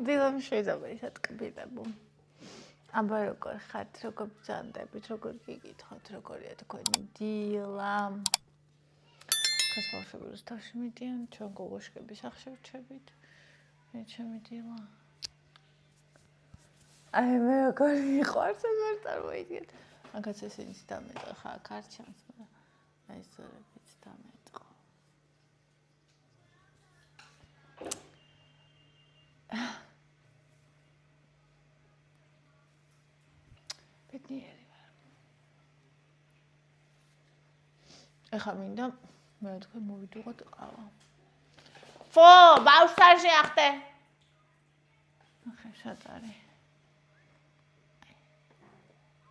დილამ შეიძლება ისეთ კბილებო. აბა როგორ ხართ, როგორ ბრძანდებით, როგორ გიგითხოთ, როგორია თქვენი დილა. ხას ბავშვებს თავში მიდიან, ჩვენ გოგოშკები სახში ვჩებით. მე ჩემი დილა. აი მე როგორ მიყვარს როგორ წარმოიდგინეთ. მაგაც ესენი დამეტყო ხა კარჩანს, მაგრამ აი სწორებით დამეტყო. ბედნიერი ვარ. ეხლა მინდა მე თქვენ მოვიდუღოთ ყავა. ფო, ბავშვს არ შეახტე. ახლა შად არის.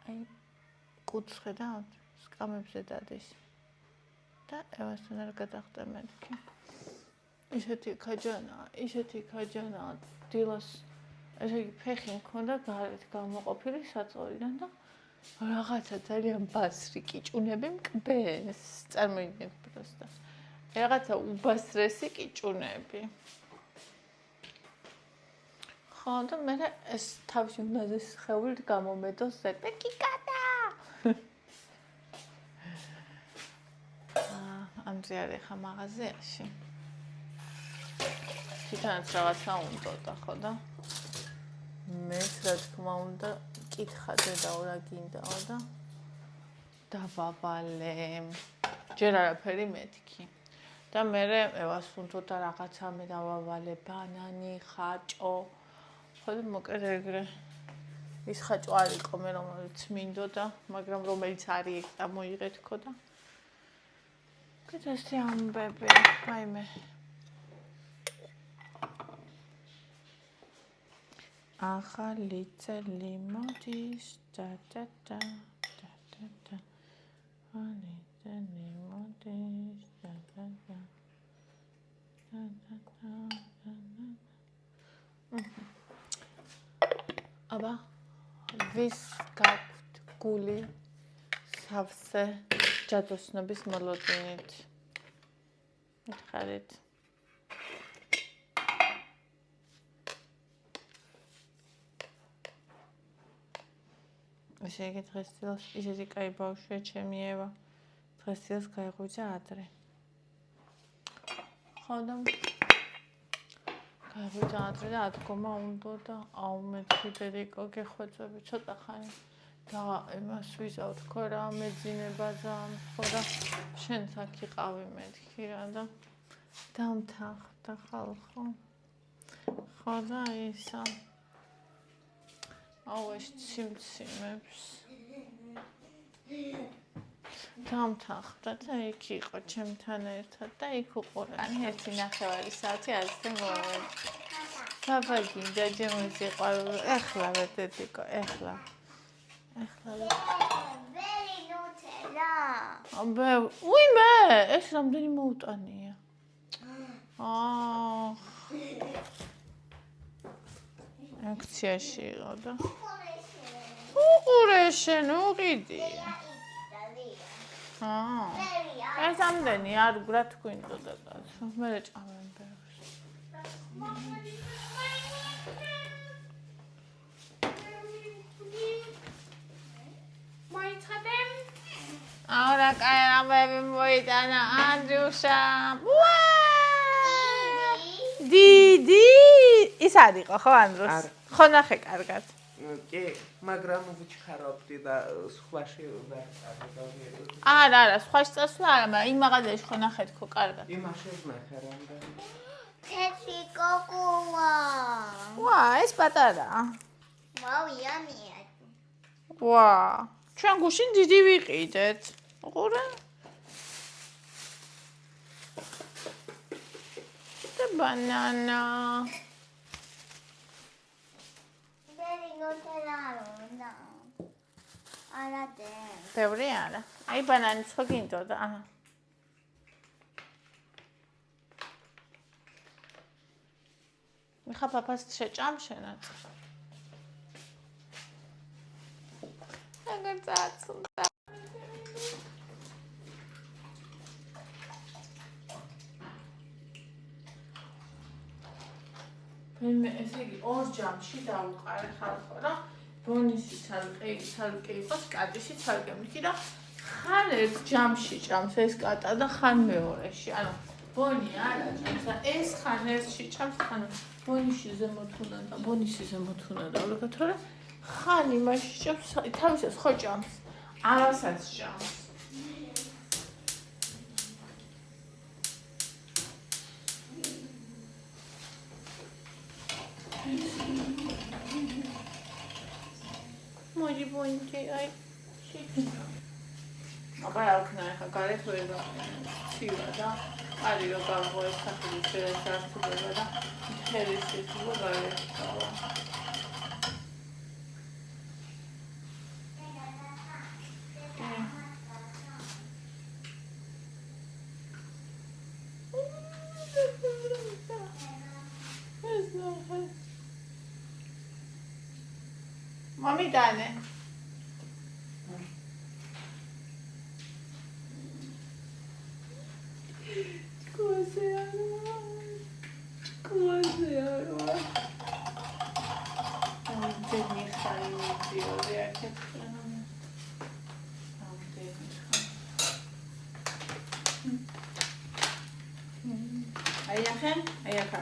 აი კუც ხედავთ, სკამებზე დადის. და ევასთან არ გადახტე მეთქი. ისეთი ქაჯანაა, დილას ესე იგი ფეხი მქონდა გარეთ გამოყოფილი საწყორიდან და რაღაცა ძალიან ბასრი კიჭუნები მკბეს. წარმოიდგინეთ პროსტა. რაღაცა უბასრესი კიჭუნები. ხო და მე ეს თავში უნდაძე სხეულით გამომედოს ზეთე კიკადა. ამზე არის ხა მაღაზიაში. თვითონაც რაღაცა უნდა ხო და მეც რა თქმა უნდა კითხა დედაო რა გინდაო და დავავალე. ჯერ არაფერი მეთქი. და მე ევასუნთო და რაღაცა მე დავავალე ბანანი, ხაჭო. ხო და მოკლედ ეგრე ის ხაჭო არ იყო მე რომელიც მინდოდა, მაგრამ რომელიც არის ეგ დამოიღე თქო და კეთესე ამბები, აიმე. ახალი წელი მოდის და და და და და და ახალი წელი მოდის და და და და და და აბა ვის გაქვთ გული სავსე ჯადოსნობის მოლოდინით მითხარით ესე იგი დღესდილს ისეთი კაი ბავშვია ჩემი ევა დღესდილს გაიღვიძა ადრე ხო და გაიღვიძა ადრე და ადგომა უნდა და აუმეთქი დედიკო გეხვეწები ცოტა ხანი და იმას ვიზავთ ხო რა მეძინება ძალიან ხო და შენც აქ იყავი მეთქი რა და დამთანხმდა ხალხო ხო და ისა აუ ეს ციმციმებს დამთანხმდა და იქ იყო ჩემთან ერთად და იქ უყურე ან ერთი ნახევარი საათი ასე მომენტ ბაბა გინდა ჩემი სიყვარული ეხლა ვერ დედიკო ეხლა ვერი ნუტელა აბა უიმე ეს რამდენი მოუტანია აქციაში იყო და უყურე შენ უყიდი ეს ამდენი არ გრა თქვინდოდა კაცო მე ჭამენ ბევრს მოიცადემ აურა კაი ამბები მოიტანა ანდრიუშა დიდი ის არ იყო ხო ანდროს ხო ნახე კარგად კი მაგრამ ვიჩხარობდი და სხვაში ვერ წავედი არა სხვაში წასვლა არა მაგრამ იმ მაღაზიაში ხო ნახე თქო კარგად იმაში ვნახე რამდენი თეთრი კოკოა ვა ეს პატარა მოვიამია ვა ჩვენ გუშინ დიდი ვიყიდეთ უყურე და ბანანა ვერი ნუტელა უნდა არადე ბევრი არა აი ბანანიც ხო გინდოდა აჰა მიხა პაპას შეჭამ შენაც აგარ წაცუნდა მე ესე იგი ორ ჯამში დავუყარე ხალხო რა ბონისი ცალკე იყოს კატიში ცალკე მიქი და ხან ერთ ჯამში ჭამს ეს კატა და ხან მეორეში ანუ ბონი არა ჭამს და ეს ხან ერთში ჭამს ხან ბონიში ზემოთ უნდა და ბონისი ზემოთ უნდა და თორე ხან იმაში ჭამს თავისას ხო ჭამს არასაც ჭამს მოდი ბონჭი აი აბა ალქნა ხა გარეთ ვერ ცივა და არი რო გავღო ეს სახელი შეერთება და ხელის ისულა გარეთ გავა Mami tane. Cose allora. Non te mi fai video de che non te mi fai. Ayachen, ayachen.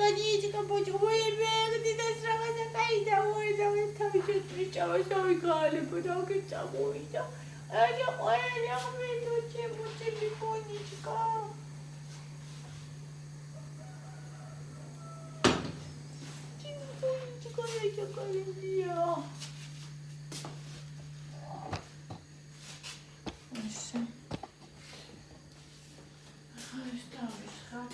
Ничего, будь уверен, ты сразу закайда, ой, там еще встречалась, ой, Галя, потому что ой, да. Ой, я выйду, чему телефонечка. Телефонечка, я такая мия. Все. Ставишь хат.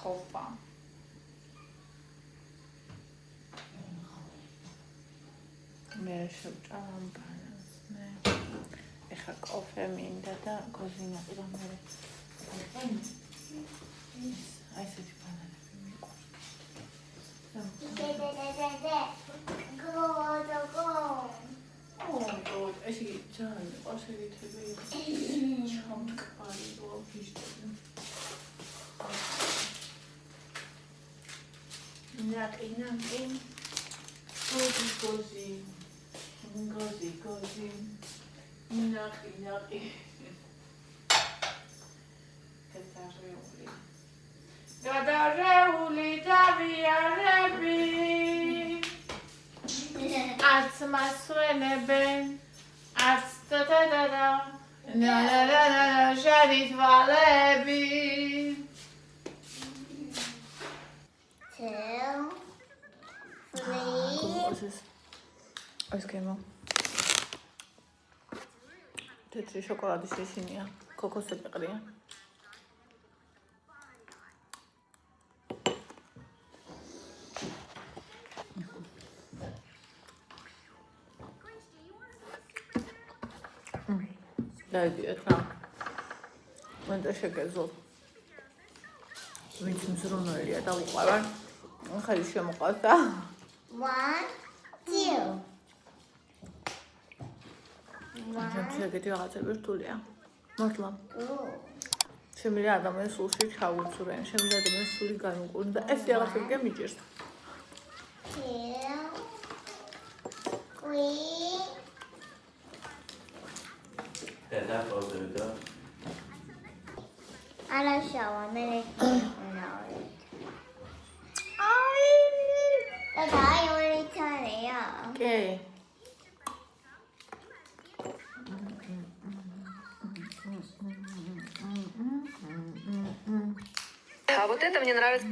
Опа. მე შევჭამ ბანანს მე ეხა კოფე მინდა და გოზინა ყიდა მე აი ესეთი ბანანები მიყვარს ო ესე იგი ძალიან მიყვარს ეგეთები ჩამტკბარი რო ვიჟდები ნაკი Gozi. Naki. Gadarეული დავიარები არც მასვენებენ არც და ჟარით ვალები ეს გემო თეთრი შოკოლადის ისინია ქოქოსები ყრია დაიდიეთ რა მენდა შეგეძლო ვინც მზრუნველია და უყავარ ხელი შემოყავს და 1 2 შეგედი რაღაცები რთულია მართლა შემიძლია ადამიანის სულში ჩაუცურენ შემიძლია ადამიანის სული განუკურნო და ეს რაღაცები გემიჭირს 2 3 და პოზიტა არა შავა მე აი ორი თარეა კი А вот это мне нравится.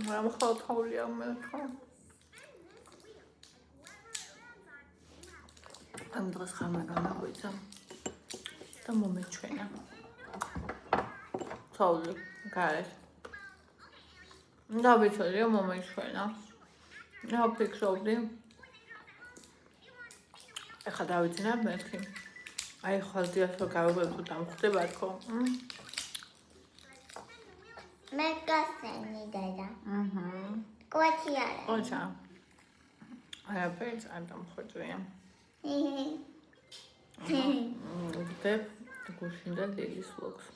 Я бы хотела таулия мэлка. Там дрос хамага нагойца. Там момент чвеня. Таули. გარეთ. დავიცოდიო მამა იშვენა. რა ვფიქრობდი? ეხლა დავიძინებ მეთქი. აი ხალდიას რო გავებებო დამხვდება თქო. მე გასცენი დედა. კოჩი არა. ოჩა. აი აფერს არ დამხვეწია. ვიდებ გუშინ და ლილის ვლოგს.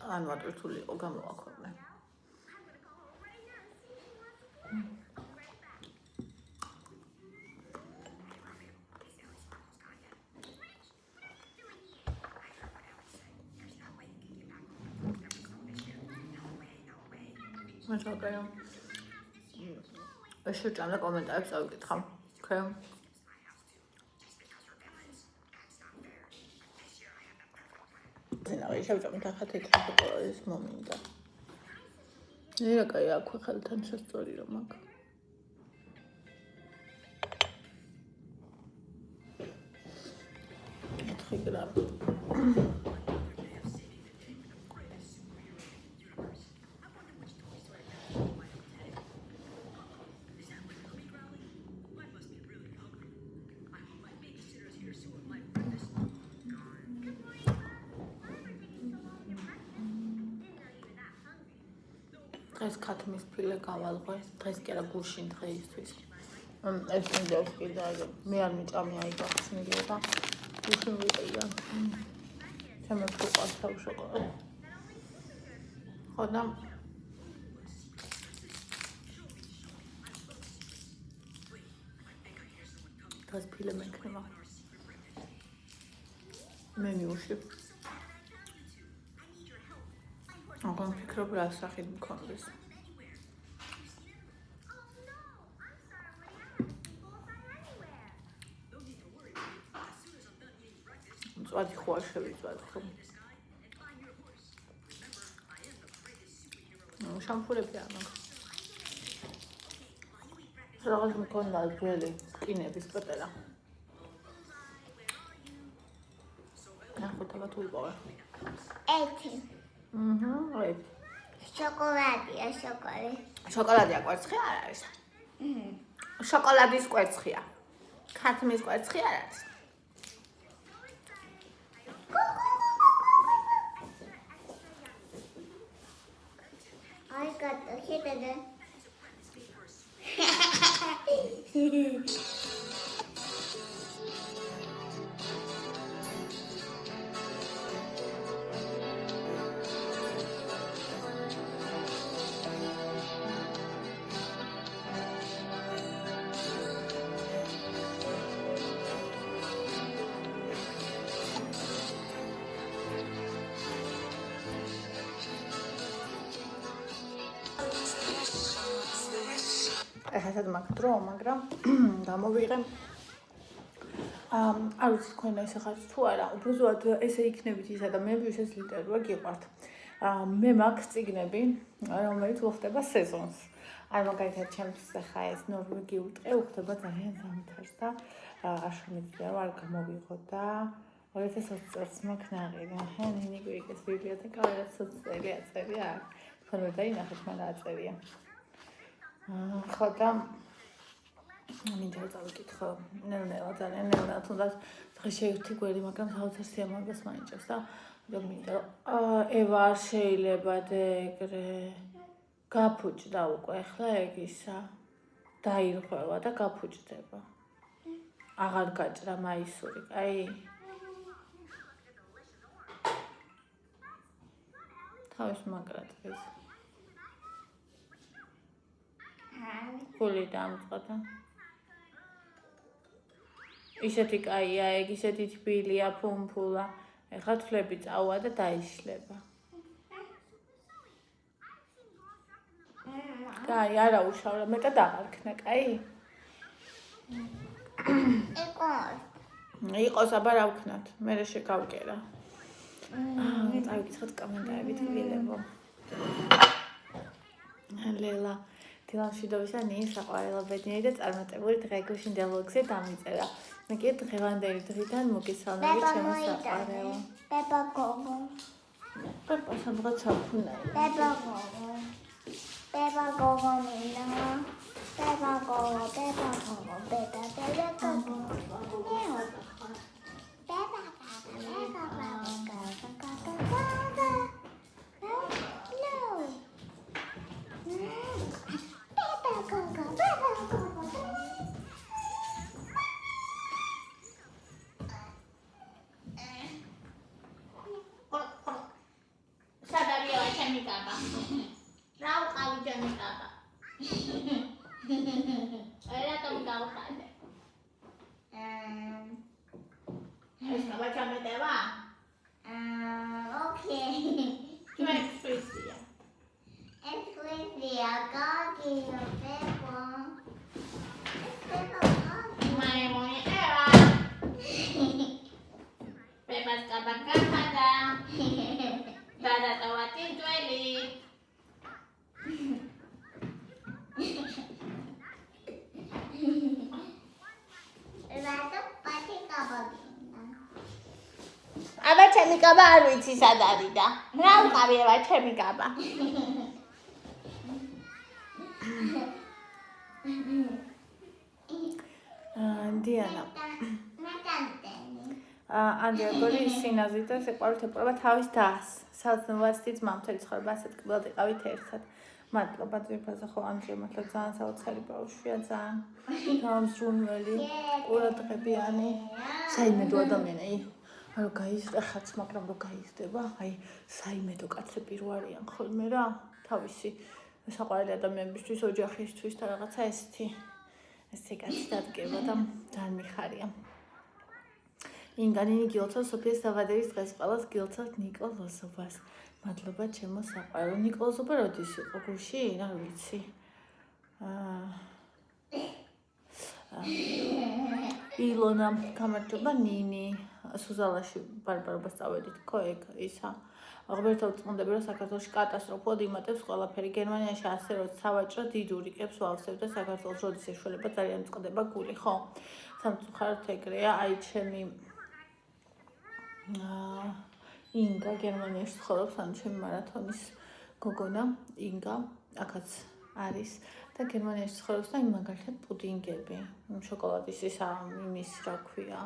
ანუ ატვირთული იყო გამოვაქვეყნე. მაშაკაი. ეს შეჭამდა კომენტარებს წავიკითხავ. Okay. ზენა შეჭამდა ხათი ეს მომინდა. ნერა კაი აქვე ხელთან შესწორი რომ აქ. თხიგრამ. დღეს ქათმის ფილე გავალღვე, დღეს კი არა გუშინ დღეისთვის. ეს მინდავს კიდე მე არ მიჭამე აი გახსნილია და გუშინ ვიყიდა. ჩემს უყვარს შოკოლადი. ხოდა დღეს ფილე მეკნება. მე მივუშვებ. აღარ ვფიქრობ რა სახით მქონდეს. მწვადი ხო არ შევიწვად ხო? შამპურები არ მაქვს. რაღაც მქონდა ძველი კინების პეპელა. ნახოთ თუ იპოვე. ერთი. აი. შოკოლადია, შოკოლადი. შოკოლადია კვერცხი არ არის. შოკოლადის კვერცხია. ქათმის კვერცხი არ არის. I got the hit of it. ახლა მაგ დრო, მაგრამ გამოვიღე. არ ვიცი თქვენ ესე ხართ თუ არა, უბრალოდ ესე იქნებით ის ადამიანები, ვისაც ლიტერატურა გიყვართ. მე მაქვს წიგნები, რომელიც უხდება სეზონს. არ მაგალითად ჩემს ახლა ეს ნორვეგიულ ტყე უხდება ძალიან ზამთარს და არ შემიძლია არ გამოვიღო და 2020 წელს მაქვს ნაღილი. ნინი გვიგეს ბიბლიოთეკა 2020 წელი აწერია. თქვენ ვერ დაინახეთ, მაგრამ აწერია. ხოდა მინდა დავიკითხო ნელ-ნელა ძალიან ნელ-ნელა თუნდაც დღეს ერთი გვერი მაგრამ საოცარ სიამოვნებას მაინჭებს და მინდა ევა არ შეიძლება ეგრე გაფუჭდა უკვე ახლა ეგ ისა დაირღვევა და გაფუჭდება აღარ გაჭრა მაისური აი თავის მაგრატებს გული დამწყდა. ისეთი კაია, ეგ ისეთი თბილია, ფუმფულა. ეხლა თვლები წავა და დაიშლება. კაი, არა უშავლა, მეტად აღარქნა, კაი? იყოს, აბა რა ვქნათ, მერე შეგავკერა. წავიკითხოთ კომენტარები თბილებო. ლელა დილანშვიდობისა ნიის საყვარელობედნიერი და წარმატებული დღე გუშინ დელოგზე დამიწერა. კი დღევანდელი დღიდან მოგესალმებით ჩემო საყვარელო. Peppa Gogo. პეპა სამღაცა ვქნა. Peppa Gogo. Peppa Gogo Nina. Peppa Gogo. Peppa Gogo. Peppa Gogo. Peppa სადარია ჩემი კაბა. რა უყავი ჩემი კაბა. რატომ გავხადე? ეს კაბა ჩამეტევა? ოკეი. ჩვენ შვიდია. ეს შვიდია, გაგიო, პეპა. მაიმუნი ევა. პეპას კაბა გახადა. დადა ტველი. რატო პატი კაბა გინდა? აბა ჩემი კაბა არ ვიცი სად არის და რა უყავი აბა ჩემი კაბა? დიანა. ანდრია გორი სინაზი და სიყვარულით ეპყრობა თავის დას. საოცნებასიც მამთელი ცხოვრება ასეთ კბილად იყავით ერთად. მადლობა ძვირფასა ხო ანდრია მართლა ძალიან საოცარი ბავშვია ძალიან. გამზრუნველი, ყურადღებიანი, საიმედო ადამიანია. რო გაიზრდა ხაც, მაგრამ რო გაიზრდება, აი საიმედო კაცები რო არიან ხოლმე რა, თავისი საყვარელი ადამიანებისთვის, ოჯახისთვის და რაღაცა ესე კაცი დადგება და ძალიან მიხარია. ინგანინი გილოცავს სოფიას დაბადების დღეს, ყველას გილოცავთ ნიკოლოზობას. მადლობა ჩემო საყვარელო. ნიკოლოზობა როდის იყო გუში? რა ვიცი. ილონა, გამარჯობა ნინი. სუზალაში ბარბარობას წავედით ხო ეგ ისა. ღმერთო წმუნდები რომ საქართველოში კატასტროფულად იმატებს ყველაფერი. გერმანიაში ასე რომ სავაჭრო დიდური კებს ვავსებ და საქართველოს როდის ეშველება ძალიან წყდება გული, ხო? სამწუხაროდ ეგრეა, აი ჩემი ინგა გერმანიაში ცხოვრობს, ან ჩემი მარათონის გოგონა ინგა აქაც არის და გერმანიაში ცხოვრობს და იმ მაგალითად პუდინგები, შოკოლადის ისა იმის რა ქვია,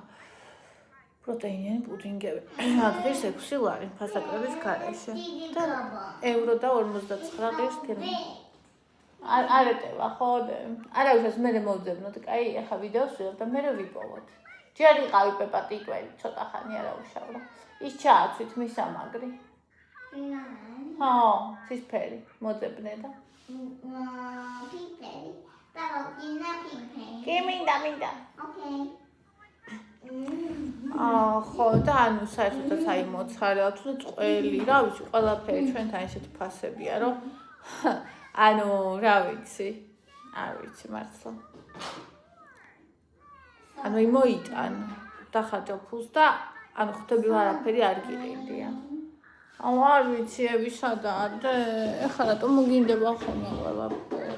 პროტეინიანი პუდინგები. აგრის 6 ლარი ფასაკრების გარეშე და ევრო და 59 ღირს გერმანიაში. არ ეტევა ხო? არავის მე მოვძებნოთ, კაი, ახლა ვიდეოს ვიღებ და მე ვიპოვოთ. ჯერ იყავი პეპა ტიკველი, ცოტა ხანი არა უშავლა. ის ჩააცვით მისამაგრი. ხო, ცისფერი, მოძებნე და. პინკერი. ბაბა, გინდა პინკერი. კი, მინდა. ოკეი. ხო და ანუ საერთოდაც აი მოცხარეა თუ წყველი, რა ვიცი, ყველაფერი ჩვენთან ესეთი ფასებია, რომ ანუ რა ვიცი, არ ვიცი მართლა. ანუ იმოიტან დახარჯა ფულს და ანუ ხვდები არაფერი არ გიყიდია. ანუ არ ვიცი ევისადა და ეხლა რატომ მოგინდება ხოლმე ყველაფერი.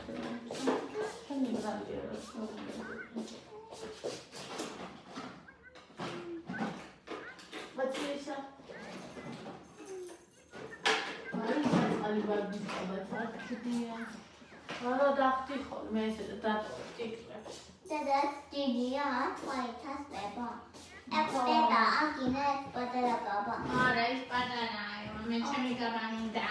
ბაცისა. ალბათ ბაცაა. არა დახტი ხოლმე ესე და დატოვე. და დიდია, თვალითაც პეპა. ეპოტა, აგინე პატარა კაბა. არა, ის პატარაა, მე ჩემი კაბა მინდა.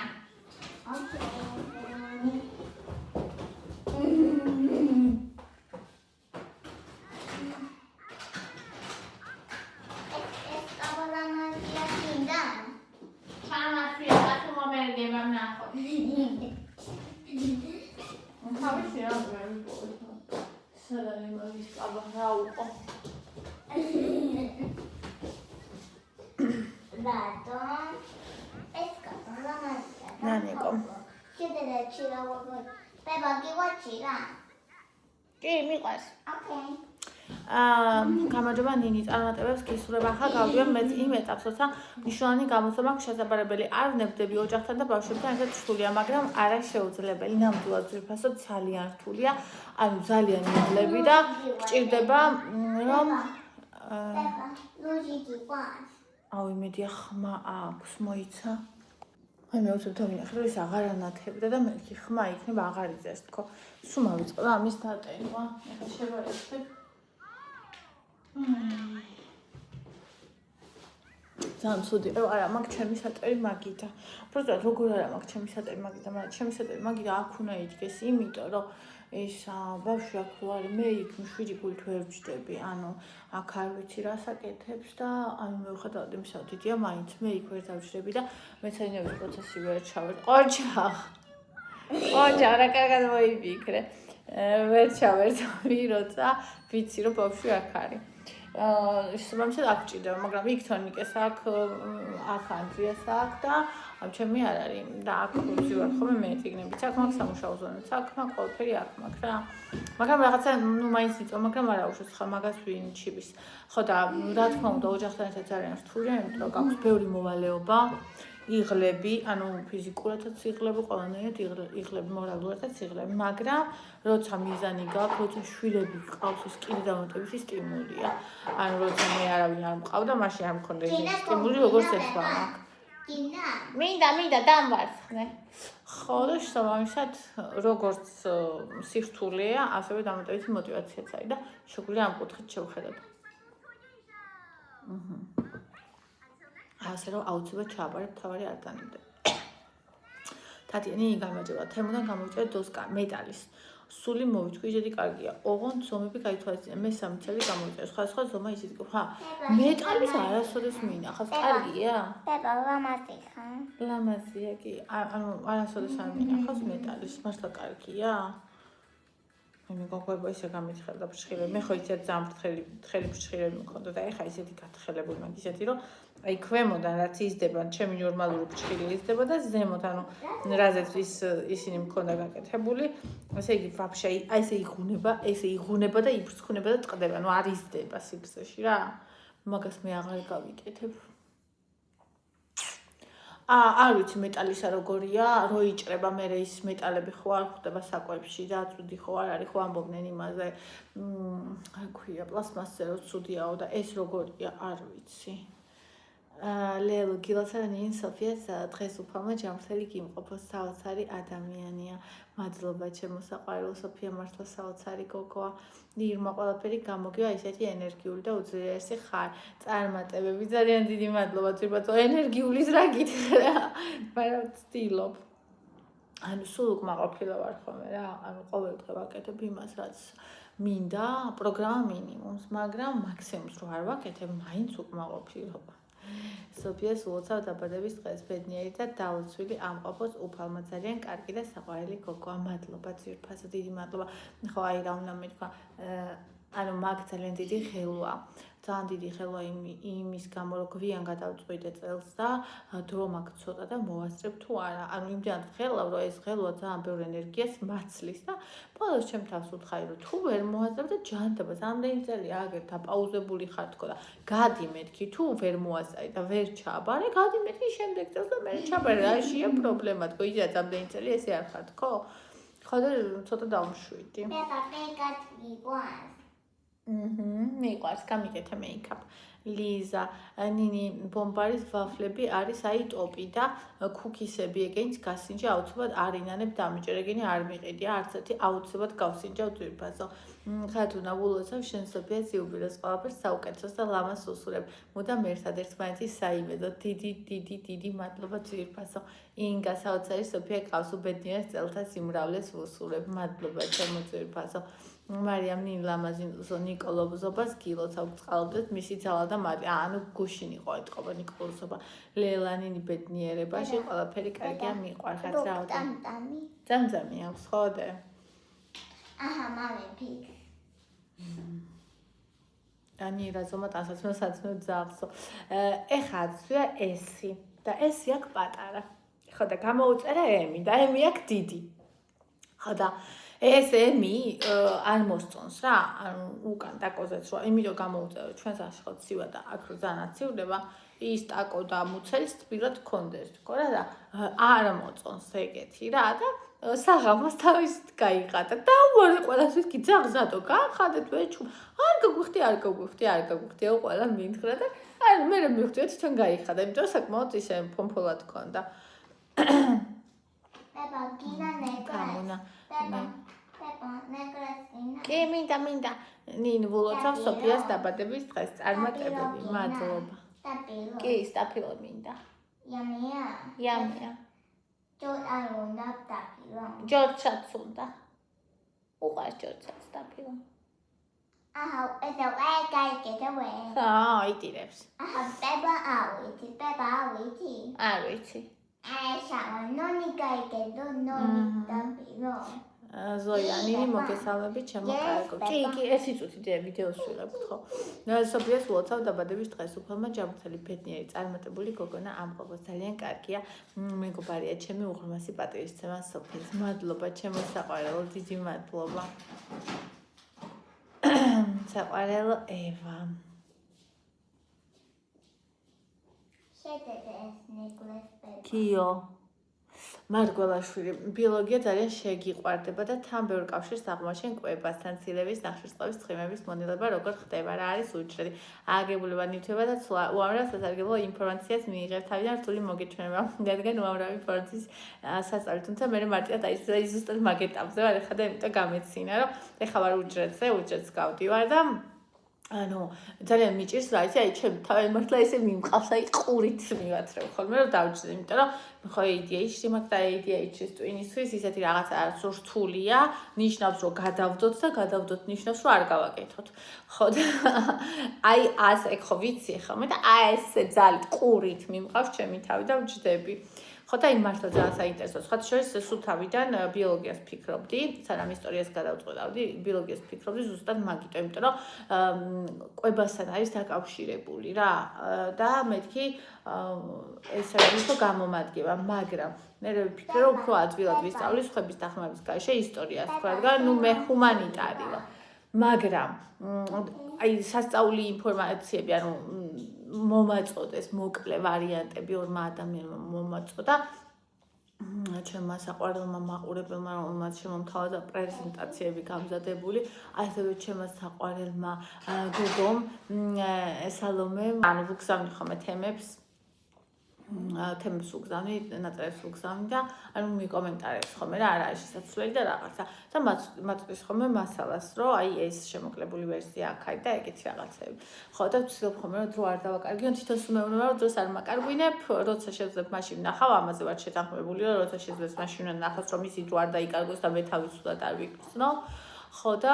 ეს კაბალანია გინდა. ჩამასვია, თუ მომერგება ნახო. თავისი რა ვიყო. სადარი მაგის კაბა რა უყო. Dato es catalana. ნანიკო. Ședere chila wogă. Pe bagi wachila. კი, მიყვარს. Okay. გამარჯობა ნინი, წარმატებებს გისურვებ. ახლა გავდივარ მეც იმ ეტაპს, როცა მნიშვნელოვანი გამოცემა აქვს შესაძლებელი. არ ვნებდები ოჯახთან და ბავშვებთან ერთად რთულია, მაგრამ არა შეუძლებელი. ნამდვილად ძვირფასო ძალიან რთულია. ანუ ძალიან მიღლები და გჭირდება რომ გიყვარს. აუ იმედია ხმა აქვს მოიცა. აი მე უცებ დავინახე რომ ის აღარ ანათებდა და მე კი ხმა იქნება აღარ იძეს თქო. სულ მოვიწყდა ამის დატენვა. ეხლა შევარესებ. ძალიან ცუდი არა მაქვს ჩემი საწერი მაგიდა. უბრალოდ როგორ არა მაქვს ჩემი საწერი მაგიდა, მაგრამ ჩემი საწერი მაგიდა აქ უნდა იდგეს, იმიტომ რომ ეს ბავშვი აქ ვარ მე იქ მშვიდი გულით ვერ ვჯდები. ანუ აქ არ ვიცი რა საკეთებს და ანუ მივხვდათ იმისა დიდია მაინც მე იქ ვერ დავჯდები და მეცადინეობის პროცესი ვერ ჩავერ. ყოჩა რა კარგად მოიფიქრე. ვერ ჩავერთვი როცა ვიცი რომ ბავშვი აქ არის. შესაბამისად აქ ჭირდება, მაგრამ იქ თონიკეს აქ ანდრიას აქ და ჩემი არ არის და აქ ვზივარ ხოლმე მე წიგნებიც აქ მაქვს სამუშაო ზონაც აქ მაქვს ყველაფერი აქ მაქვს რა. მაგრამ რაღაცა ნუ მაინც იწვა, მაგრამ არა უშავს ხა მაგას ვინ ჩიბის. ხო და რა თქმა უნდა ოჯახთან ერთად ძალიან რთულია, იმიტომ რომ გაქვს ბევრი მოვალეობა. იღლები, ანუ ფიზიკურადაც იღლები, ყველანაირად იღლები, მორალურადაც იღლები, მაგრამ როცა მიზანი გაქვს, როცა შვილები გყავს, ეს კიდე დამატებითი სტიმულია. ანუ როცა მე არავინ არ მყავდა, მაშინ არ მქონდა ეს სტიმული, როგორც ერთმა მაქვს. მინდა დამვარცხნე. ხო და შესაბამისად, როგორც სირთულეა, ასევე დამატებითი мотиваციაც არის და შეგვიძლია ამ კუთხით შევხედოთ. ასე რომ აუცილებლად ჩააბარებ თავარი არ დანებდე. თათიანი გამარჯობა. თემოდან გამოვიწერე დოსკა მეტალის. სული მოვიჩქვი, ჯედი კარგია. ოღონდ ზომები გაითვალისწინე. მე 3 წელი გამოვიწერე. სხვა ზომა ისიც კი. ხა, მეტალის არასოდეს მინახავს. კარგია? და ლამაზი ხარ. ლამაზია კი. ანუ არასოდეს არ მინახავს მეტალის. მართლა კარგია? მე გოგვება ისე გამიცხელდა ფრთხილები. მე ხო ისე ძალიან ფრთხილი ფრთხილები მქონდა და ეხა ისეთი გათხელებული მაგ ისეთი რომ აი ქვემოდან რაც იზრდება, ჩემი ნორმალური ფრთხილი იზრდება და ზემოთ, ანუ რაზეც ისინი მქონდა გაკეთებული, ესე იგი ვაფშე აი ესე იღუნება და იფრცხუნება და ტყდება, ანუ არ იზრდება სიგრძეში რა. მაგას მე აღარ გავიკეთებ. არ ვიცი მეტალისა როგორია, რო იჭრება მე ის მეტალები ხო არ ხვდება საკვებში და წუდი ხო არ არის ხო ამბობდნენ იმაზე. აი ქვია პლასმასზე რო წუდიაო და ეს როგორია, არ ვიცი. ლელო გილოსანინ სოფიას დღეს უფალმა ჯანმრთელი გიმყოფოს საოცარი ადამიანია. მადლობა ჩემო საყვარელო სოფია მართლა საოცარი გოგოა. ირმა ყველაფერი გამოგივა ისეთი ენერგიული და უძლიერესი ხარ. წარმატებები ძალიან დიდი მადლობა ძირბაცო ენერგიulis რა გითხრა რა. მაგრამ ვცდილობ. ანუ სულ უკმაყოფილო ვარ ხოლმე რა. ანუ ყოველ დღე ვაკეთებ იმას რაც მინდა, პროგრამა მინიმუმს, მაგრამ მაქსიმუმს რო არ ვაკეთებ, მაინც უკმაყოფილოა. სოფიას უოცავ დაბადების დღეს ბედნიერი და დაუცვილი ამყოფოს უფალმა ძალიან კარგი და საყვარელი გოგოა. მადლობა ძირფასო დიდი მადლობა. ხო აი რა უნდა მეთქვა, ანუ მაგ ძალიან დიდი ხელოა. ძალიან დიდი ხელოა იმის გამო რომ გვიან გადავწყვიტე წელს და დრო მაქვს ცოტა და მოვასწრებ თუ არა. ანუ იმდენად ხელავ რომ ეს ხელოა ძალიან ბევრ ენერგიას მაცლის და ბოლოს ჩემ თავს უთხარი რომ თუ ვერ მოვასწრებ და ჯანდება რამდენი წელი აგერ დაპაუზებული ხარ თქო და გადი მეთქი თუ ვერ მოვასწრე და ვერ ჩაბარე, გადი მეთქი შემდეგ წელს და მე ჩაბარე. რაშია პრობლემა თქო, იზა რამდენი წელი ესე არ ხარ თქო. ხო და ცოტა დავმშვიდი. მე პაპეკად გიყვარს. მიყვარს გამიკეთე მეიქაპ. ლიზა, ნინი ბომბარის ვაფლები არის აი ტოპი და ქუქისები ეგენიც გასინჯა აუცილებლად არ ინანებ დამიჯერ ეგენი არ მიყიდია არც ერთი აუცილებლად გავსინჯავ ძვირფასო. ხათუნა ვულოცავ შენ სოფიას იუბილეს ყველაფერს საუკეთესოს და ლამას უსურებ. მუდამ ერთადერთმანეთი საიმედო. დიდი მადლობა ძვირფასო. ინგა საოცარი სოფია ყავს უბედნიერს წელთა სიმრავლეს უსურებ. მადლობა ჩემო ძვირფასო. მარიამ ნილამაზინსო ნიკოლოზობას გილოცავ წყალობდეთ მისი ძალა და მარი. ანუ გუშინ იყო ეთყობა ნიკოლოზობა. ლელანინი ბედნიერებაში ყველაფერი კარგია მიყვარხარ რაოდენ. ძამძამი აქვს ხოდე. აჰა მამე ფიქ.ანი რაზომა ტანსაცმელსაცმე ძახსო. ეხა აცვია ესი და ესი აქ პატარა. ხო და გამოუწერა ემი და ემი აქ დიდი. ხო და ეს ემი არ მოსწონს რა, ანუ უკან ტაკოზეც რა, იმიტომ გამოუწერა ჩვენ საშხოთ ცივა და აქ რო ძალიან აცივლდება, ის ტაკო და მუცელის თბილად გქონდეს თქო რა და არ მოწონს ეგეთი რა და საღამოს თავის გაიყატა და უარი ყველასთვის კი ძაღზადო გაახადეთ ვეჩუ არ არ გაგვიხდიო ყველა მინთხრა და აი მე მივხვდიო თვითონ გაიხადა, იმიტომ რომ საკმაოდ ისე ფომფოლად ქონდა. Peppa, Gina Გამუნა. Peppa, necklace. კი, მინდა. ნინ ვილოცავ სოფიას დაბადების დღეს წარმატებები. მადლობა. Tapilo. კი, სტაფილო მინდა. Yamia. Yamia. Jod arunda tapilo. ჯორჯსაც უნდა. უყარ ჯორჯსაც სტაფილო. It's a way guy get away. იტირებს. Peppa awiti. არ ვიცი. I saw noni guy get noni tapilo. ზოიანინი მოგესალმებით ჩემო კარგო. კი, ეს იწუთი ვიდეოს ვიღებთ ხო. სოფიას ულოცავ დაბადების დღეს უფალმა ჯანმრთელი ბედნიერი წარმატებული გოგონა ამყობოს ძალიან კარგია. მეგობარია ჩემი უღრმესი პატრიცია სოფიას. მადლობა ჩემო საყვარელო, დიდი მადლობა. საყვარელო ევა. Shetedes necklace Peppa. კიო მარგველაშვილი ბიოლოგია ძალიან შეგიყვარდება და თან ბევრ კავშირს აღმოაჩენ კვებასთან, ცილების, ნახშირწყლების, ცხიმების მონელება როგორ ხდება, რა არის უჯრედი, აგებულება, ნივთება და ცვლა. უამრავ სასარგებლო ინფორმაციას მიიღებ თავიდან რთული მოგეჩვენება, რადგან უამრავ ინფორმაციის სასწავლი, თუმცა მე მარტივად აი ზუსტად მაგ ეტაპზე ვარ ახლა და იმიტომ გამეცინა, რომ ეხლა ვარ უჯრედს გავდივარ და ანუ ძალიან მიჭირს რა იცი, აი ჩემ თავი მართლა ესე მიმყავს, აი ყურით მივათრევ ხოლმე რომ დავჭრე, იმიტომ რომ ხო ADHD მაქვს და ADHD-ის ტვინისთვის ისეთი რაღაცა რაც რთულია, ნიშნავს რომ გადავდოთ და გადავდოთ ნიშნავს რომ არ გავაკეთოთ. ხო და აი ასე ხო ვიცი ხოლმე და აი ესე ძალით ყურით მიმყავს ჩემი თავი და ვჯდები. ხო და იმ მართლა ძალიან საინტერესოა. სხვა შორის სულ თავიდან ბიოლოგიას ფიქრობდი, სანამ ისტორიას გადავწყვეტავდი, ბიოლოგიას ფიქრობდი ზუსტად მაგით, იმიტომ რომ კვებასთან არის დაკავშირებული რა და მეთქი ეს არის უფრო გამომადგება, მაგრამ მე ვფიქრე რომ უფრო ადვილად ვისწავლი სხვების დახმარების გარეშე ისტორიას, რადგან ნუ მე ჰუმანიტარი ვარ. მაგრამ აი სასწაული ინფორმაციები, ანუ მომაწოდეს მოკლე ვარიანტები ორმა ადამიანმა მომაწოდა ჩემმა საყვარელმა მაყურებელმა, რომელმაც შემომთავაზა პრეზენტაციები გამზადებული, ასევე ჩემმა საყვარელმა გოგომ სალომემ, ანუ ვუგზავნი ხოლმე თემებს უგზავნი, ნაწერებს უგზავნი და ანუ მიკომენტარებს ხოლმე რა არის შესაძლებელი და რაღაცა და მაწვის ხოლმე მასალას, რომ აი ეს შემოკლებული ვერსია აქ არის და ეგეთი რაღაცები. ხო და ვცდილობ ხოლმე რომ დრო არ დავაკარგიო, თვითონ მეუბნება რომ დროს არ მაკარგვინებ, როცა შევძლებ მაშინ ვნახავ, ამაზე ვარ შეთანხმებული, რომ როცა შეძლებს მაშინ ვნახავს, რომ ისი დრო არ დაიკარგოს და მე თავისუფლად არ ვიკრძნო. ხო და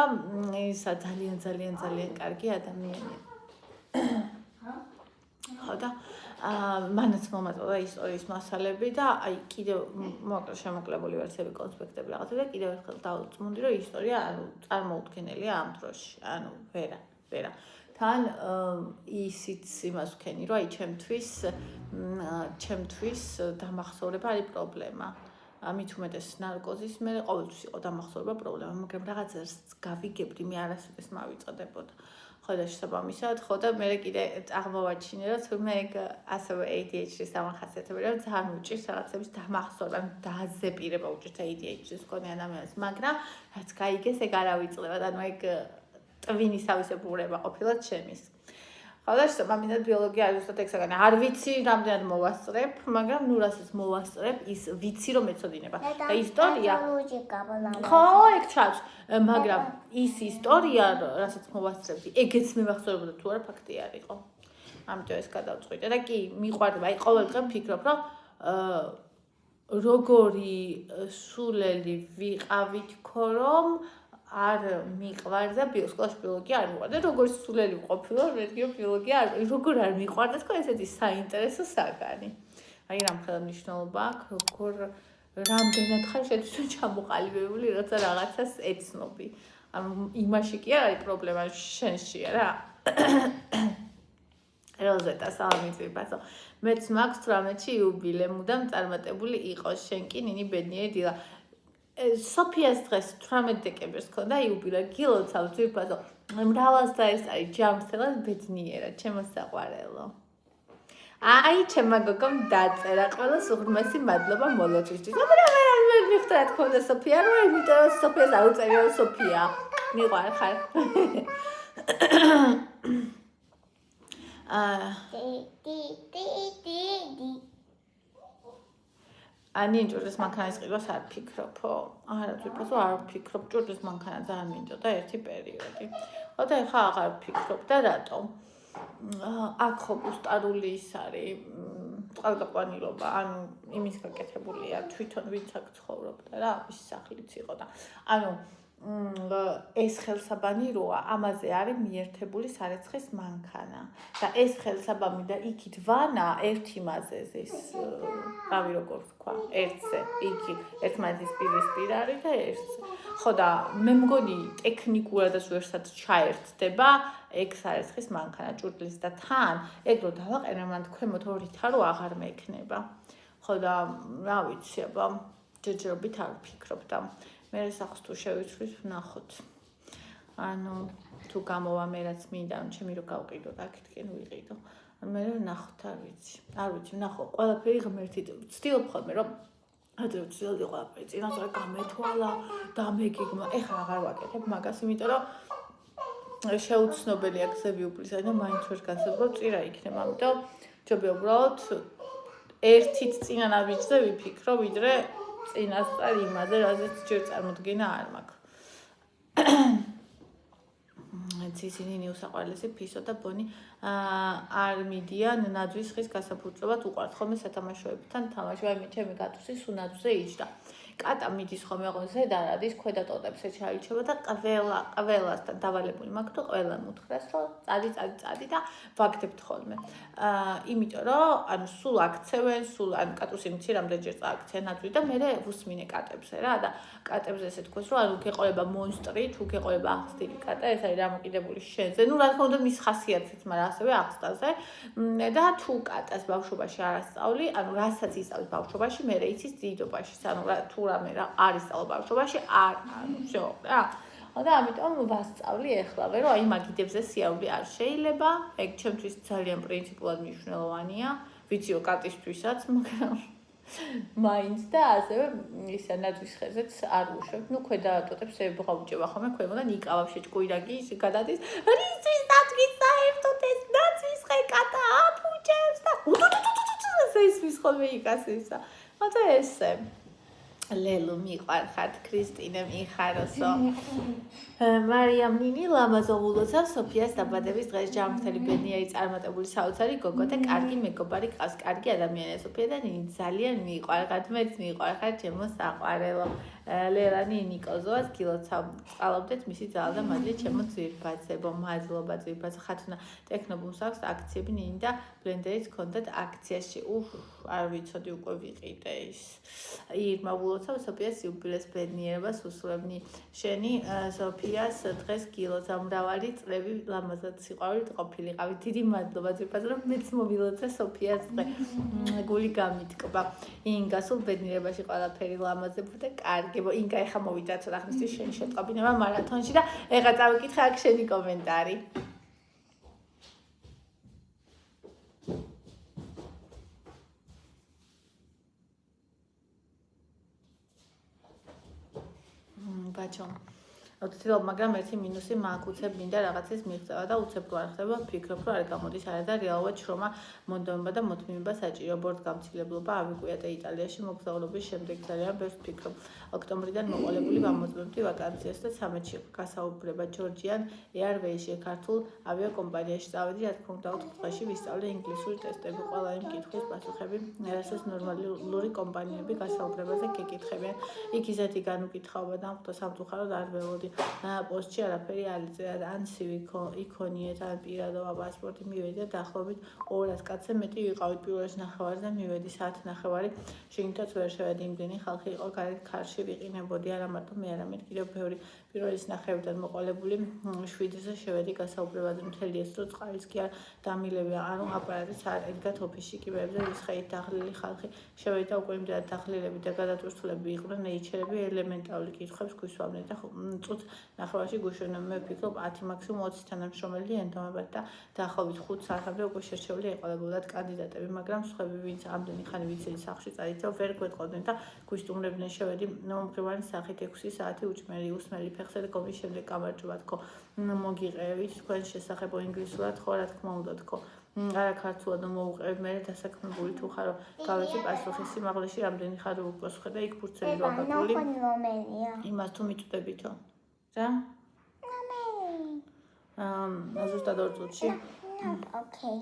ისა ძალიან კარგი ადამიანია. ხო და მანაც მომაწოდა ისტორიის მასალები და აი კიდევ მოკლე შემოკლებული ვერსიები, კონსპექტები რაღაცა და კიდევ ერთხელ დავწმუნდი რომ ისტორია ანუ წარმოუდგენელია ამ დროში, ანუ ვერა. თან ისიც იმას ვქენი რომ აი ჩემთვის დამახსოვრება არის პრობლემა. მით უმეტეს ნარკოზის მე ყოველთვის იყო დამახსოვრება პრობლემა, მაგრამ რაღაცას გავიგებდი, მე არასოდეს მავიწყდებოდა. ხო და შესაბამისად, ხო და მე კიდე აღმოვაჩინე, რომ თურმე ეგ ასევე ADHD-ის დამახასიათებელი, რომ ძალიან უჭირს რაღაცების დამახსოვრება, დააზეპირება უჭირს ADHD-ის მქონე ადამიანს, მაგრამ რაც გაიგეს, ეგ არ ავიწყდება, ანუ ეგ ტვინისავე ბურება ყოფილა ჩემის. ხო და შესაბამისად ბიოლოგია არის უბრალოდ ეგ საგანი. არ ვიცი რამდენად მოვასწრებ, მაგრამ ნუ რასაც მოვასწრებ, ის ვიცი რომ ეცოდინება. და ისტორია ხო, ეგ ჩავს, მაგრამ ის ისტორია, რასაც მოვასწრებდი, ეგეც მევახსოვრებოდა თუ არა ფაქტი არ იყო. ამიტომ ეს გადავწყვიტე და კი, მიყვარდება, აი ყოველ დღე ვფიქრობ, რომ როგორი სულელი ვიყავით ხო რომ არ მიყვარდა სკოლაში ბიოლოგია არ მიყვარდა, როგორც სულელი ვყოფილო, მეთქი ბიოლოგია როგორ არ მიყვარდა, თქო ესეთი საინტერესო საგანი. აი რამხელა მნიშვნელობა აქვს, როგორ რამდენად ხარ შეთვის ჩამოყალიბებული, როცა რაღაცას ეცნობი. ანუ იმაში კი არ არის პრობლემა, შენშია რა. როზეტა სალამიწვიფასო. მეც მაქვს 18-ში იუბილე, მუდამ წარმატებული იყოს, შენ კი ნინი ბედნიერი დილა. სოფიას დღეს 18 დეკემბერს ქონდა იუბილე, გილოცავ ძვირფასო. მრავალს ეს არის ჯანმრთელად ბედნიერად, ჩემო საყვარელო. აი, ჩემმა გოგომ დაწერა, ყველას უღრმესი მადლობა მოლოთისთვის. მაგრამ მე მიხდა რა თქონდა სოფია, რომ იმიტომ სოფიას არ უწევია სოფია. მიყვარ ხარ. Ani ჭურჭლის მანქანის ყიდვას არ ფიქრობო. არა თვითონ არ ვფიქრობ, ჭურჭლის მანქანა ძალიან მინდოდა ერთი პერიოდი. ხოდა ეხლა აღარ ვფიქრობ და რატომ? აქ ხო გუსტარული ის არის წყალგაყვანილობა, ანუ იმის გაკეთებულია თვითონ ვინც აქ ცხოვრობდა რა, ის სახლიც იყო და ანუ ეს ხელსაბანი როა, ამაზე არის მიერთებული სარეცხის მანქანა და ეს ხელსაბამი და იქით ვანა ერთი მაზეზე ეს რავი როგორ ვთქვა, ერთზე, იქი ერთმანეთის პირისპირ არის და ერთზე. ხო და მე მგონი ტექნიკურადაც ვერსად ჩაერთდება ეგ სარეცხის მანქანა ჭურჭლის და თან ეგ რო დავაყენე მან ქვემოთ ორი თარო აღარ მექნება. ხო და რა ვიცი, აბა ჯერჯერობით არ ვფიქრობ და მე სახლს თუ შევიცვლით ვნახოთ. ანუ თუ გამოვა მე რაც მინდა, ჩემი რო გავყიდო და აქეთკენ ვიყიდო. მე ვნახოთ, არ ვიცი, ვნახო, ყველაფერი ღმერთით ვცდილობ ხოლმე რომ ადრე ვცდილობდი ყველაფერი წინასწარ გამეთვალა და მეგიგმა, ეხლა აღარ ვაკეთებ მაგას, იმიტომ რომ შეუცნობელია გზები უპლისა და მაინც ვერ განსაზღვრებ წირა იქნება, ამიტომ ჯობია უბრალოდ ერთით წინა ნაბიჯზე ვიფიქრო, ვიდრე წინასწარ იმაზე, რაზეც ჯერ წარმოდგენა არ მაქვს. ციცინინი უსაყვარლესი ფისო და ბონი არ მიდიან ნაძვის ხის გასაფუძრებლად უყვართ ხოლმე სათამაშოებთან თამაში, ვაიმე ჩემი გატუსი სუნაძვზე იჯდა. კატა მიდის ხოლმე ზედ არ ადის, ქვედა ტოტებს ეჩაიჩება და ყველასთან დავალებული მაქვს თუ ყველამ უთხრას რომ წადი და ვაგდებთ ხოლმე. იმიტომ რომ ანუ სულ აქცევენ, სულ ანუ კატუსი მიცი რამდენჯერ წააქცია ნაძვი და მე ვუსმინე კატებზე რა და კატებზე ესე თქოს რომ ანუ გეყოლება მონსტრი, თუ გეყოლება ახსტილი კატა, ეს არის დამოკიდებული შენზე. ნუ რა თქმა უნდა მის ხასიათიც, მაგრამ ასევე ახსტაზე და თუ კატას ბავშვობაში არ ასწავლი, ანუ რასაც ისწავლის ბავშვობაში, მე იცის დიდობაში, ანუ თუ რამე რა არის სწავლა ბავშვობაში, ანუ всё რა. და ამიტომ ვასწავლი ეხლავე, რომ აი მაგიდებზე სიაული არ შეიძლება. ეგ ჩემთვის ძალიან პრინციპულად მნიშვნელოვანია, ვიცი რომ კატისთვისაც, მაგრამ მაინც და ასევე ისა ნაძვის ხეზეც არ უშვებ. ნუ ქვედა ტოტებს ვღაუჭება ხოლმე ქვემოდან იკავავ შეჭკუირაგი ის გადადის. რისთვის ნაძვის საერთოდ ეს ნაძვის ხე კატა აფუჭებს და ისმის ხოლმე იკასისა. და ესე ლელო მიყვარხართ, კრისტინე მიხაროსო. მარიამ ნინი ლამაზოვულოცა სოფიას დაბადების დღეს ჯანმრთელი ბედნიერი წარმატებული საოცარი გოგო და კარგი მეგობარი ყავს, კარგი ადამიანია სოფია და ნინი ძალიან მიყვარხართ, მეც მიყვარხარ ჩემო საყვარელო. ლელანი ნიკოზოვას გილოცავ წყალობდეთ მისი ძალა და მადლი ჩემო ძვირფაცებო, მადლობა ძვირფაცო ხათუნა ტექნობუმს აქვს აქციები ნინი და ბლენდერიც ჰქონდათ აქციაში. არ ვიცოდი უკვე ვიყიდე ის. ირმა ვულოცავ სოფიას იუბილეს ბედნიერებას უსურვებნი. შენი სოფიას დღეს გილოცავ მრავალი წლები ლამაზად სიყვარულით ყოფილიყავი. დიდი მადლობა ძვირფაცო რომ მეც მოვილოცე სოფიას დღე. გული გამიტკბა. ინგა სულ ბედნიერებაში ყველაფერი ლამაზებო და კარგი. ინგა ეხა მოვიდა ცოტა ხნისთვის შენი შეტყობინება მარათონში და ეხა წავიკითხე აქ შენი კომენტარი. ბაჭო ვთქვი, მაგრამ ერთი მინუსი მაქვს, უცებ მინდა რაღაცის მიღწევა და უცებ არ ხდება, ვფიქრობ, რომ არ გამოდის არა და რეალურად შრომა, მონდომება და მოთმინება საჭირო ბორტ გამცილებლობა ავიკვია და იტალიაში მოგზაურობის შემდეგ ძალიან ბევრს ვფიქრობ. ოქტომბრიდან მოყოლებული ვამოწმებდი ვაკანციას და სამეთში გასაუბრება ჯორჯიან ეარვეიში ქართულ ავიაკომპანიაში წავედი, რა თქმა უნდა 4 დღეში ვისწავლე ინგლისური ტესტები, ყველა იმ კითხვის პასუხები, რასაც ნორმალური კომპანიები გასაუბრებაზე გეკითხებიან. იქ ისეთი განუკითხაობა დამხვდა სამწუხაროდ არ ველოდი. პოსტში არაფერი არ იწერა, ან CV იქონიეთ, ან პირადობა პასპორტი მივედი და დაახლოებით 200 კაცზე მეტი ვიყავით პირველის ნახევარზე მივედი საათი ნახევარი. შეგინთაც ვერ შევედი, იმდენი ხალხი იყო გარეთ ქარში ვიყინებოდი, არა მარტო მე, არამედ კიდევ ბევრი პირველის ნახევრიდან მოყოლებული 7-ზე შევედი გასაუბრებაზე, მთელი ეს დრო წყარიც კი არ დამილევია, ანუ აპარატიც არ ედგათ ოფისში კიბეებზე ვისხეით დაღლილი ხალხი შევედი და უკვე იმდენად დაღლილები და გადატვირთულები იყვნენ ნეიჩერები ელემენტარული კითხვებს გვისვამდნენ და წუთ ნახევარში გუშინო მე ვფიქრობ 10 მაქსიმუმ 20 თანამშრომელი ენდომებათ და დაახლოებით 5 საათამდე უკვე შერჩეული ეყოლებოდათ კანდიდატები, მაგრამ სხვები ვინც ამდენი ხანი ვიცილი სახლში წაიწევ ვერ გვეტყოდნენ და გვისტუმრებდნენ. შევედი მომღრმავანის სახით 6 საათი უჭმელი უსმელი ფეხზე და კომის შემდეგ გამარჯობა თქო მოგიყევით თქვენ შესახებ ინგლისურად ხო რა თქმა უნდა თქო არა ქართულად მოუყევი მე დასაქმებული თუ ხარო გავეცი პასუხი სიმაღლეში რამდენი ხარ უპასუხე და იქ ფურცელი ვაგებული იმას თუ მიწვდებითო რა ზუსტად 2 წუთში ოკეი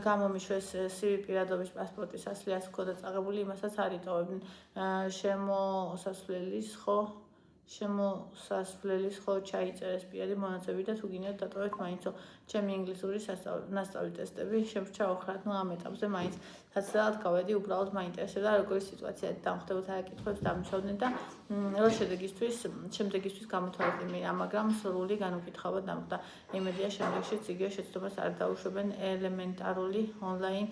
გამომიშვეს CV პირადობის პასპორტის ასლი ასე ქოდა წაღებული იმასაც არ იტოვებდნენ შემოსასვლელის ხო ჩაიწერეს პირადი მონაცემები და თუ გინდათ დატოვეთ მაინცო ჩემი ინგლისური მასწავლი ტესტები შემრჩა ოხრად ნუ ამ ეტაპზე მაინც საცილად გავედი უბრალოდ მაინტერესებდა როგორი სიტუაცია დამხდებოდა აკითხვებს დამისვდნენ და რა შემდეგისთვის გამოთავაზდი მე მაგრამ სრული განუკითხავად დამხდა იმედია შემდეგშიც იგივე შეცდომას არ დაუშვებენ ელემენტარული ონლაინ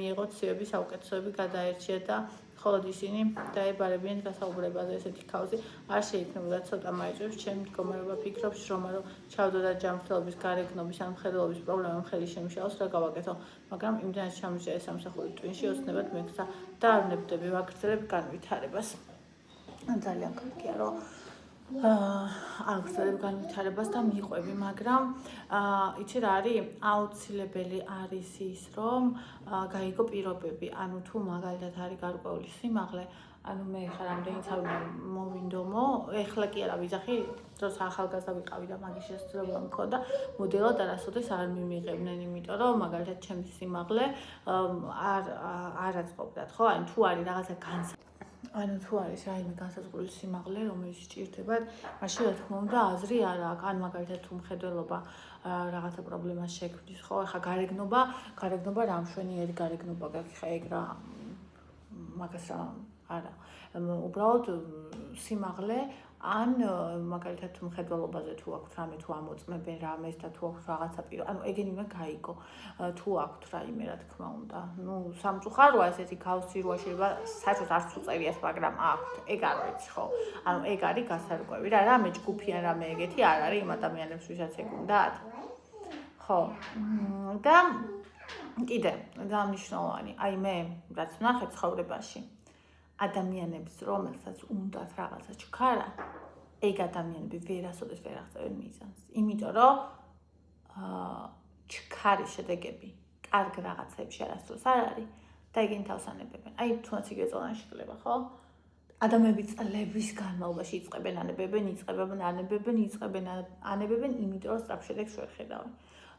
მიიღოთ CV-ების საუკეთესოები გადაერჩიათ და ხოლოდ ისინი დაებარებიან გასაუბრებაზე ესეთი ქაოსი არ შეიქმნებოდა ცოტა მაიჭვებს ჩემი მდგომარეობა ფიქრობს რომ ჩავდოდა ჯანმრთელობის გარეგნობის ან მხედველობის პრობლემამ ხელი შემიშალოს რა გავაკეთო მაგრამ იმდენად ჩამოჭრა ეს სამსახური ტვინში ოცნებად მეკცა და არ ვნებდები ვაგრძელებ განვითარებას ძალიან კარგია რომ არ ვგრძელებ განვითარებას და მიყვები მაგრამ იცი რა არის აუცილებელი არის ის რომ გაიგო პირობები ანუ თუ მაგალითად არის გარკვეული სიმაღლე ანუ მე ხარ რამდენიც არ უნდა მოვინდომო ეხლა კი არა ვიძახი დროს ახალგაზრდა ვიყავი და მაგის შესაძლებლობა მქონდა მოდელად არასოდეს არ მიმიღებდნენ იმიტომ რომ მაგალითად ჩემი სიმაღლე არ აწყობდათ ხო ანუ თუ არის რაღაცა ანუ თუ არის რაიმე განსაზღვრული სიმაღლე რომელიც სჭირდებათ მაშინ რა თქმა უნდა აზრი არ აქვს ან მაგალითად თუ მხედველობა რაღაცა პრობლემას შექმნის ხო ეხა გარეგნობა რა მშვენიერი გარეგნობა გაქვს ხა ეგ რა მაგას რა არა უბრალოდ სიმაღლე ან მაგალითად თუ მხედველობაზე თუ აქვს რამე თუ ამოწმებენ რამეს და თუ აქვს რაღაცა ანუ ეგენი უნდა გაიგო თუ აქვს რაიმე რა თქმა უნდა ნუ სამწუხაროა ესეთი ქაოსი როა შეიძლება საერთოდ არც უწევიათ მაგრამ აქვს ეგ არ ვიცი ხო ანუ ეგ არის გასარკვევი რა რამე ჯგუფიან რამე ეგეთი არ არის იმ ადამიანებს ვისაც ეგ უნდათ ხო და კიდე გამნიშნულოვანი აი მე რაც ვნახე ცხოვრებაში ადამიანებს რომელსაც უნდათ რაღაცა ჩქარა ეგ ადამიანები ვერასოდეს ვერ აღწევენ მიზანს იმიტომ რომ ჩქარის შედეგები კარგ რაღაცებში არასდროს არ არის და ეგენი თავს ანებებენ აი თუნდაც იგივე წონაში კლება ხო ადამიანები წლების განმავლობაში იწყებენ ანებებენ იმიტომ რომ სწრაფ შედეგს ვერ ხედავენ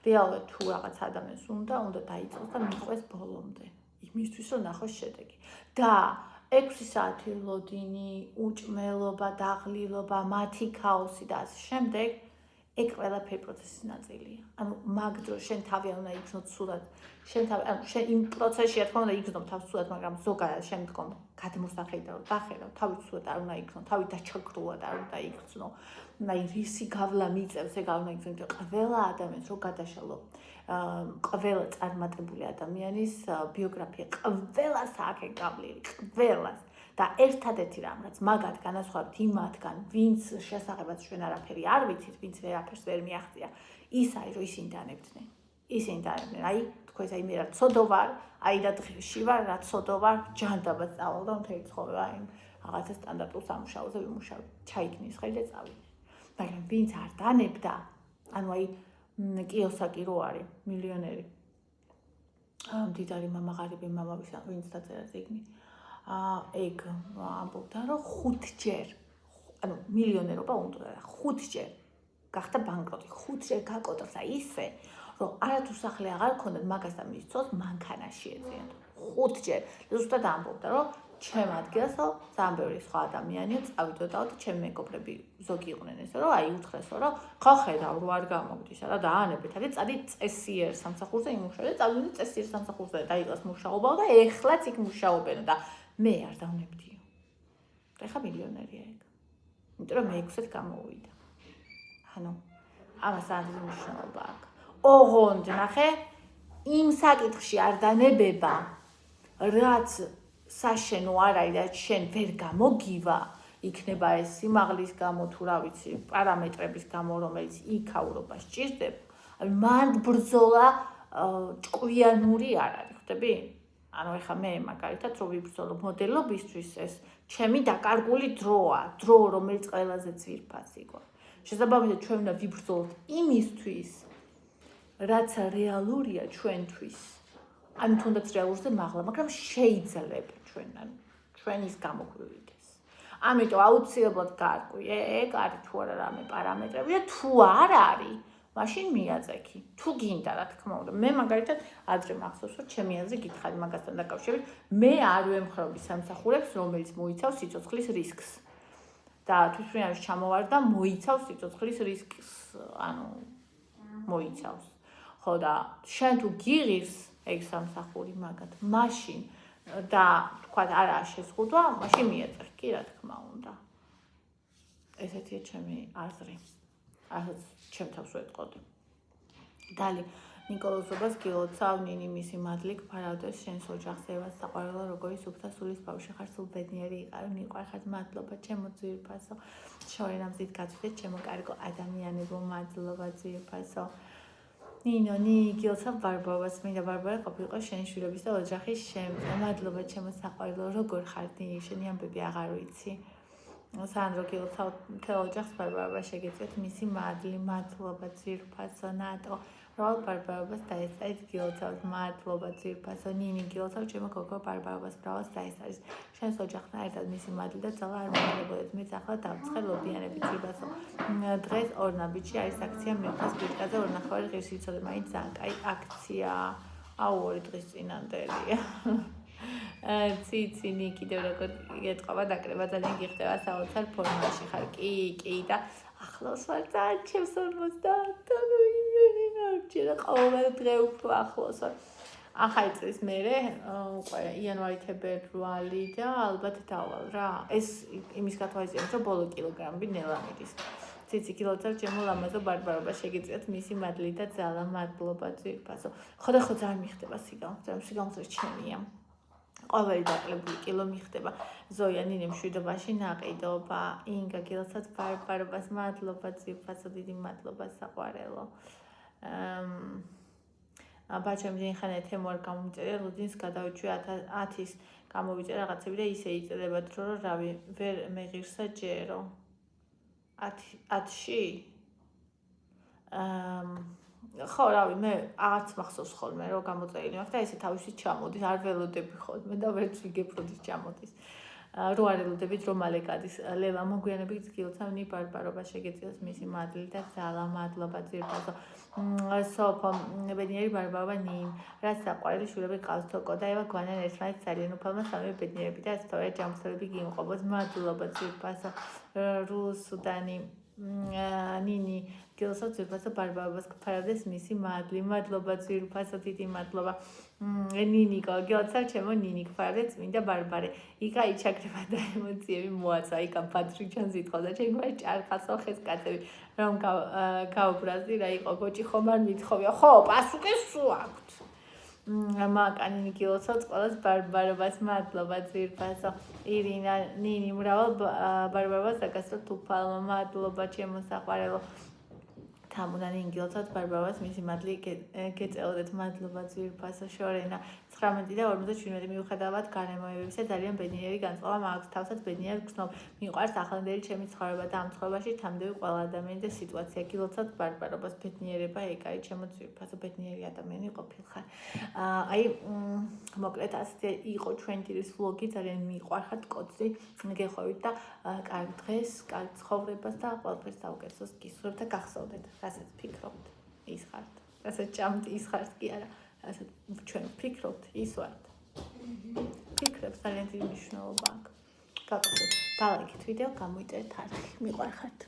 რეალურად თუ რაღაც ადამიანს უნდა დაიწყოს და მიყვეს ბოლომდე იმისთვის რომ ნახოს შედეგი და 6 საათი ლოდინი, უჭმელობა, დაღლილობა, მათი ქაოსი და ასე შემდეგ ეგ ყველაფერი პროცესის ნაწილია. ანუ მაგ დროს შენ თავი არ უნდა იგრძნო ცუდად. შენ თავი ანუ შენ იმ პროცესში რა თქმა უნდა იგრძნო თავს ცუდად, მაგრამ ზოგადად შენ მდგომ გადმოსახედა რომ დახედავ, თავი ცუდად არ უნდა იგრძნო, თავი დაჩაგრულად არ უნდა იგრძნო. აი რისი გავლა მიწევს, ეგ არ უნდა იგრძნო. ყველა ადამიანს რო გადაშალო ყველა წარმატებული ადამიანის ბიოგრაფია ყველას აქ გავლილი ყველას და ერთადერთი რამ რაც მაგათ განასხვავებთ იმათგან ვინც შესაძლებაც ჩვენ არაფერი არ ვიცით ვინც ვერაფერს ვერ მიაღწია ის არის რომ ისინი დაებდნენ აი თქვენ აი მე რა ცოდო ვარ აი და დღეში ვარ რა ცოდო ვარ ჯანდაბად წავალ და მთელი ცხოვრება აი რაღაცა სტანდარტულ სამუშაოზე ვიმუშავე ჩაიქნის ხელი და წავიდე მაგრამ ვინც არ დანებდა ანუ აი კიოსაკი რო არის მილიონერი მდიდარი მამა ღარიბი მამა ვინც დაწერა წიგნი ეგ ამბობდა რომ 5 ჯერ ანუ მილიონერობა უნდა 5 ჯერ გახდა ბანკროტი 5 ჯერ გაკოტრდა ისე რომ არათუ სახლი აღარ ქონდა მაგასთან მისცოს მანქანაში ეძიათ 5 ჯერ ზუსტად ამბობდა რომ ჩემ ადგილსო ძალიან ბევრი სხვა ადამიანია წავიდოდაო და ჩემი მეგობრები ზოგი იყვნენ ესე რომ აი უთხრესო რომ ხო ხედავ რო არ გამოგდის რა დაანებეთ არის წადი წესიერ სამსახურზე იმუშავე და წავიდე წესიერ სამსახურზე დაიწყეს მუშაობა და ეხლაც იქ მუშაობენ და მე არ დავნებდიო და ეხა მილიონერია ეგ იმიტომ რომ მე 6-ად გამოვიდა ანუ ამას არის მნიშვნელობა აქვს ოღონდ ნახე იმ საკითხში არ დანებება რაც საშენო არ არის და შენ ვერ გამოგივა იქნება ეს სიმაღლის გამო თუ რა ვიცი პარამეტრების გამო რომელიც იქაურობა სჭირდება მან ბრძოლა ჭკვიანური არ არის ხვდები ანუ ეხა მე მაგალითად რო ვიბრძოლო მოდელობისთვის ეს ჩემი დაკარგული დროა დრო რომელიც ყველაზე ძვირფასი იყო შესაბამისად ჩვენ უნდა ვიბრძოლოთ იმისთვის, რაც რეალურია ჩვენთვის. ან თუნდაც რეალურზე მაღლა, მაგრამ შეიძლება ჩვენის გამოგვივიდეს. ამიტომ აუცილებლად გარკვი, ეგ არის თუ არა რამე პარამეტრები და თუ არ არის, მაშინ მიაწექი. თუ გინდა, რა თქმა უნდა. მე მაგალითად ადრე მახსოვს, რომ ჩემი აზრი გითხარი მაგასთან დაკავშირებით, მე არ ვემხრობი სამსახურებს, რომელიც მოიცავს სიცოცხლის რისკს. და თვითმფრინავის ჩამოვარ და მოიცავს სიცოცხლის რისკს, ანუ მოიცავს. ხო და შენ თუ გიღირს ეგ სამსახური მაგათ, მაშინ და თქვათ არაა შეზღუდვა, მაშინ მიაწევ კი რა თქმა უნდა. ესეთია ჩემი აზრი. ასეც ჩემ თავს ვეტყოდი. დალი ნიკოლოზობას გილოცავ ნინი მისი მადლი გფარავდეს შენს ოჯახს ევას საყვარელო როგორი სუფთა სულის ბავშვი ხარ სულ ბედნიერი იყავი მიყვარხარ მადლობა ჩემო ძვირფასო შორენამ ზით გაწვდეთ ჩემო კარგო ადამიანებო მადლობა ძვირფასო ნინო გილოცავ ბარბარას მინდა ბარბარა ყოფილიყო შენი შვილების და ოჯახის შემდგე მადლობა ჩემო საყვარელო როგორ ხარ ნინი შენი ამბები აღარ ვიცი სანდრო გილოცავ მთელ ოჯახს ბარბარა შეგეწიოთ მისი მადლი მადლობა ძვირფასო ნატო Roll Barbarabas დაესწრით გილოცავთ მადლობა ძვირფასო ნინი გილოცავ ჩემო გოგო ბარბარაბას ბრალს დაესწრით შენს ოჯახთან ერთად მისი მადლი და ძალა არ მომილებოდეთ მეც ახლა დავწყე ლობიანები ძვირფასო დღეს ორნაბიჯში არის აქცია მეფას ბიჭკაზე 2.5 ღირს იცოდე მაინც ძალიან კაი აქციაა აუ 2 დღის წინანდელია ციცინი კიდევ როგორ გეტყობა დაკრება ძალიან გიხდება საოცარ ფორმაში ხარ კი და ახლოს ვარ ძალიან ჩემს 50 ჯერა ყოველ დღე უფრო ახლოს ვარ. ახალი წლის მერე უკვე იანვარი თებერვალი და ალბათ დავალ რა. ეს იმის გათვალისწინებით რომ ბოლო კილოგრამები ნელა მიდის. ციცი გილოცავ ჩემო ლამაზო ბარბარობა შეგეწიოთ მისი მადლი და ძალა მადლობა ძვირფასო. ხო ძალიან მიხდება სიგამოწრე ჩემია. ყოველი დაკლებული კილო მიხდება. ზოია ნინი მშვიდობაში ნაყიდობა. ინგა გილოცავთ ბარბარობას მადლობა ძვირფასო დიდი მადლობა საყვარელო. ბაჩემ ძინხან ეთემ არ გამომწერია ლუძინს გადავიჩვი 10-ის გამოვიწერა რაღაცები და ისე იწერებათ რომ რავი ვერ მეღირსა ჯერო 10-ში ხო რავი მე აღარც მახსოვს ხოლმე რომ გამოწერილი მაქვს და ესე თავისი ჩამოდის არ ველოდები ხოლმე და ვერც ვიგებროდის ჩამოდის რო არ ელოდებით რომ მალე გადის ლელა მოგვიანებით გილოცავ ნი ბარბარობა შეგეწიოს მისი მადლი და ძალა მადლობა ძვირფასო სოფო ბედნიერი ბარბარობა ნიმ რაც საყვარელი შვილები ყავს თოკო და ევა გვანან ერთმანეთს ძალიან უფალმა სამი ბედნიერები და სწორედ ჯამსწრები გიმყოფოს მადლობა ძვირფასო რუსუდანი ნინი გილოცავ ძვირფასო ბარბარობას გფარავდეს მისი მადლი მადლობა ძვირფასო დიდი მადლობა ნინიკო გილოცავ ჩემო ნინი გფარავდეს წმინდა ბარბარე იკა იჩაგრება და ემოციები მოაცა იკა ბადრი ჩანს ითხოვ და ჩემ გვარი ჭარხასო ხეს კაცები რომ გაუბრაზდი რა იყო გოჭი ხომ არ მითხოვია ხო პასუხი სულ აქვთ მაკანინი გილოცავ ყველას ბარბარობას მადლობა ძვირფასო ირინა ნინი მრავალ ბარბარობას დაგასწროთ უფალმა მადლობა ჩემო საყვარელო თამუნანი ინგილოცავთ ბარბარობას მისი მადლი გეწეოდეთ მადლობა ძვირფასო შორენა 19 და 57 მიუხედავად გარემოებებისა ძალიან ბედნიერი განწყობა მაქვს თავსაც ბედნიერ გრძნობ მიყვარს ახლანდელი ჩემი ცხოვრება და ამ ცხოვრებაში თამდები ყველა ადამიანი და სიტუაცია გილოცავთ ბარბარობას ბედნიერება ეგ არის ჩემო ძვირფასო ბედნიერი ადამიანი ყოფილხარ აი მოკლედ ასე იყო ჩვენი დილის ვლოგი ძალიან მიყვარხართ კოცი გეხოვით და კარგ დღეს კარგ ცხოვრებას და ყველაფერს საუკეთესოს გისურვებთ და გახსოვდეთ რასაც ფიქრობთ ის ხართ რასაც ჭამთ ის ხართ კი არა რასაც ჩვენ ფიქრობთ ის ვართ ფიქრებს ძალიან დიდი მნიშვნელობა აქვს გაკეთეთ და ლაიქით ვიდეო გამოიწერეთ არხი მიყვარხართ